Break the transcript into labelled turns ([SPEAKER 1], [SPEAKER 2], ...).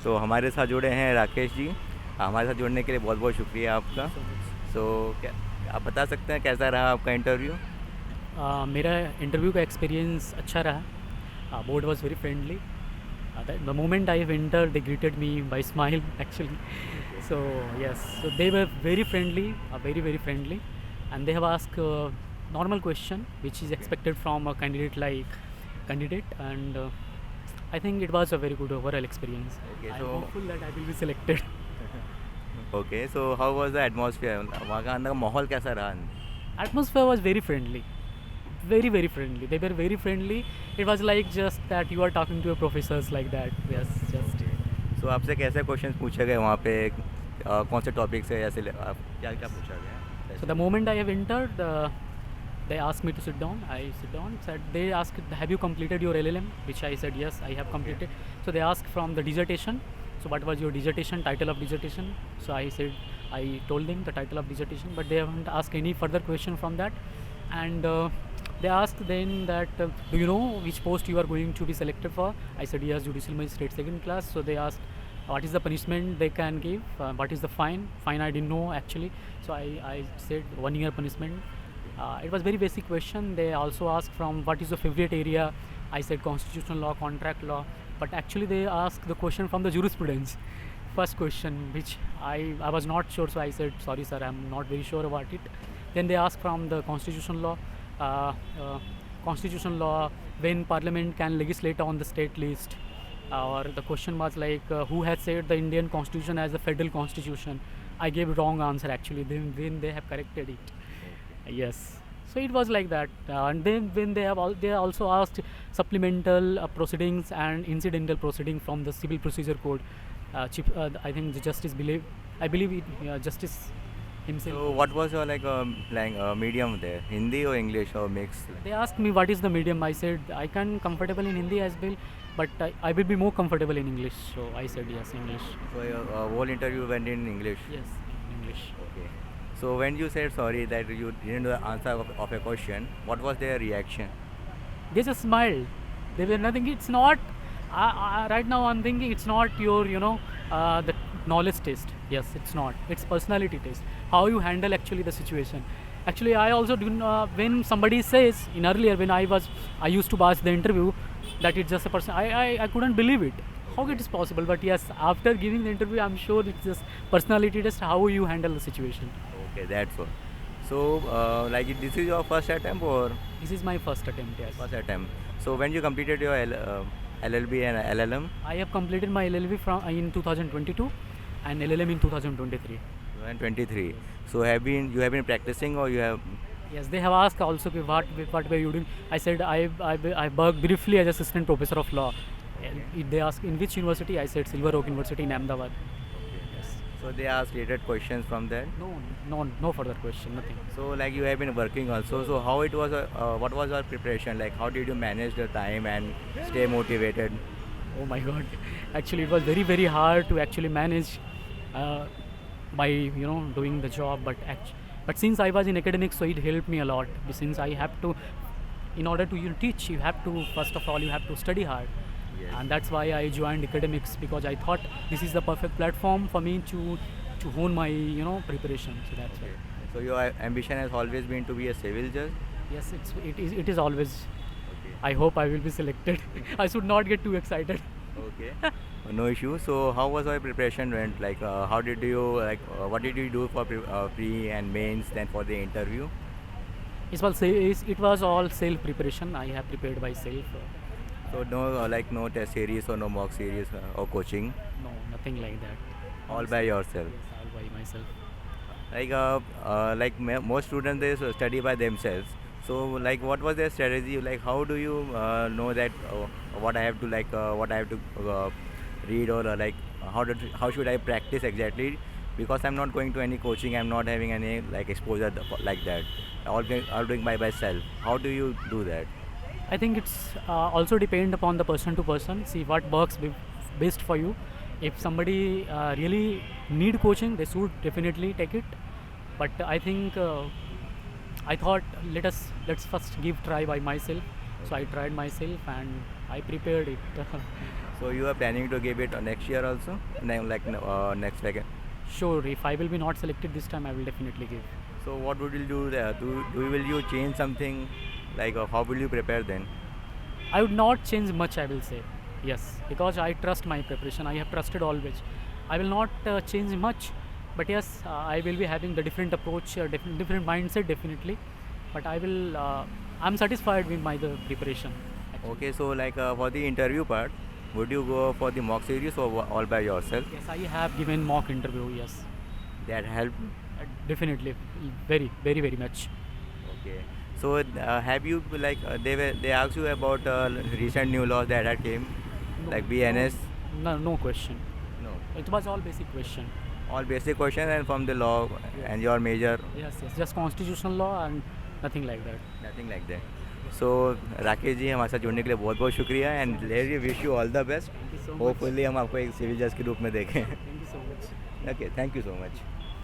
[SPEAKER 1] तो हमारे साथ जुड़े हैं राकेश जी। हमारे साथ जुड़ने के लिए बहुत बहुत शुक्रिया आपका। सो क्या आप बता सकते हैं कैसा रहा आपका इंटरव्यू?
[SPEAKER 2] मेरा इंटरव्यू का एक्सपीरियंस अच्छा रहा. Board was very friendly. The moment I entered, they greeted me by smile actually. So yes, so they were very friendly, very friendly, and they have asked normal question which is expected from a candidate, and I think it was a very good overall experience.
[SPEAKER 1] Okay
[SPEAKER 2] I'm
[SPEAKER 1] so
[SPEAKER 2] hopeful that I will be selected.
[SPEAKER 1] Okay so how was the atmosphere? वहाँ का अंदर का माहौल कैसा रहा?
[SPEAKER 2] Atmosphere was very friendly, very friendly. They were very friendly. It was like just that you are talking to your professors like that. Yes, just.
[SPEAKER 1] Okay so आपसे कैसे question पूछे गए वहाँ पे? कौन से टॉपिक से ऐसे आप क्या क्या पूछा गया
[SPEAKER 2] So the
[SPEAKER 1] specific?
[SPEAKER 2] moment I have entered, they asked me to sit down. I sit down. Said they asked, "Have you completed your LLM?" Which I said yes, I have
[SPEAKER 1] okay
[SPEAKER 2] completed. So they asked from the dissertation. So what was your dissertation? Title of dissertation? So I said I told them the title of dissertation, but they haven't asked any further question from that. And they asked then that do you know which post you are going to be selected for? I said yes, judicial magistrate second class. So they asked what is the punishment they can give, what is the fine I didn't know actually. So I said 1 year punishment. It was very basic question. They also asked from what is your favorite area. I said constitutional law, contract law, but actually they asked the question from the jurisprudence. First question, which I was not sure, so I said sorry sir, I'm not very sure about it. Then they asked from the uh, uh, constitutional law, when parliament can legislate on the state list, or the question was like who has said the Indian constitution as a federal constitution. I gave wrong answer actually. Then they have corrected it.
[SPEAKER 1] Okay
[SPEAKER 2] Yes. So it was like that, and then when they also asked supplemental proceedings and incidental proceeding from the civil procedure code. I think the justice I believe justice himself.
[SPEAKER 1] So what was your like medium there, Hindi और English और mix?
[SPEAKER 2] They asked me what is the medium. I said I can comfortable in Hindi as well, but I will be more comfortable in English. So I said yes, English.
[SPEAKER 1] So your whole interview went in English.
[SPEAKER 2] Yes, English.
[SPEAKER 1] Okay. So when you said sorry that you didn't know the answer of a question, what was their reaction?
[SPEAKER 2] They just smiled. They were nothing. It's not. Right now, I'm thinking it's not your, the knowledge test. Yes, it's not. It's personality test. How you handle actually the situation. Actually, I also do. When somebody says in earlier when I used to pass the interview that it's just a person. I couldn't believe it. How it is possible? But yes, after giving the interview, I'm sure it's just personality test. How you handle the situation.
[SPEAKER 1] Okay, that's all. So like this is your first attempt or
[SPEAKER 2] This is my first attempt. Yes.
[SPEAKER 1] first attempt? So when you completed your LLB and LLM?
[SPEAKER 2] I have completed my LLB from in 2022 and LLM in 2023.
[SPEAKER 1] 23. So you have been practicing or you have?
[SPEAKER 2] Yes, they have asked also कि what were you doing. I said I worked briefly as assistant professor of law. And they asked in which university. I said Silver Oak University in Ahmedabad.
[SPEAKER 1] Okay.
[SPEAKER 2] Yes.
[SPEAKER 1] So they asked related questions from that.
[SPEAKER 2] No further question, nothing.
[SPEAKER 1] So like you have been working also. So how it was? What was your preparation? Like how did you manage the time and stay motivated?
[SPEAKER 2] Oh my God! Actually, it was very hard to actually manage uh, by doing the job. But since I was in academics, so it helped me a lot. Since I have to, in order to teach, you have to first of all you have to study hard,
[SPEAKER 1] Yes.
[SPEAKER 2] and that's why I joined academics because I thought this is the perfect platform for me to hone my preparation. So that's why.
[SPEAKER 1] Okay. So your ambition has always been to be a civil judge.
[SPEAKER 2] Yes, it is always.
[SPEAKER 1] Okay.
[SPEAKER 2] I hope I will be selected. I should not get too excited.
[SPEAKER 1] Okay. No issue. So how was your preparation went? Like how did you what did you do for pre and mains then for the interview?
[SPEAKER 2] It was all self preparation. I have prepared myself.
[SPEAKER 1] So no no test series or no mock series or coaching,
[SPEAKER 2] No, nothing like that.
[SPEAKER 1] all by yourself.
[SPEAKER 2] Yes, all by myself.
[SPEAKER 1] Most students they study by themselves. So like what was their strategy? Like how do you know that what I have to what I have to read or how should I practice exactly? Because I'm not going to any coaching. I'm not having any like exposure like that. All doing by myself. How do you do that?
[SPEAKER 2] I think it's also depend upon the person to person. See what works best for you. If somebody really need coaching, they should definitely take it. But I think I thought let's first give try by myself. So I tried myself and I prepared it.
[SPEAKER 1] So you are planning to give it next year also, next weekend.
[SPEAKER 2] Sure, if I will be not selected this time, I will definitely give.
[SPEAKER 1] So what would you do there? Will you change something? How will you prepare then?
[SPEAKER 2] I would not change much, I will say. Yes, because I trust my preparation. I have trusted always. I will not change much, but yes, I will be having the different approach, different mindset definitely. But I will. I'm satisfied with my the preparation. Actually.
[SPEAKER 1] Okay, so for the interview part, would you go for the mock series or all by yourself?
[SPEAKER 2] Yes, I have given mock interview. Yes,
[SPEAKER 1] That helped.
[SPEAKER 2] definitely, very, very, very much.
[SPEAKER 1] Okay. So have you they asked you about recent new laws that had came,
[SPEAKER 2] No,
[SPEAKER 1] like BNS?
[SPEAKER 2] no, no question.
[SPEAKER 1] No.
[SPEAKER 2] It was all basic question.
[SPEAKER 1] All basic question and from the law
[SPEAKER 2] Yes.
[SPEAKER 1] and your major,
[SPEAKER 2] Yes, yes, just constitutional law and nothing like that.
[SPEAKER 1] nothing like that. So Rakesh ji हमारे साथ जुड़ने के लिए बहुत बहुत शुक्रिया and really wish you all the best.
[SPEAKER 2] Thank you so much.
[SPEAKER 1] Hopefully हम आपको एक सिविल जज के रूप में देखें.
[SPEAKER 2] Thank you so much.
[SPEAKER 1] Okay, thank you so much.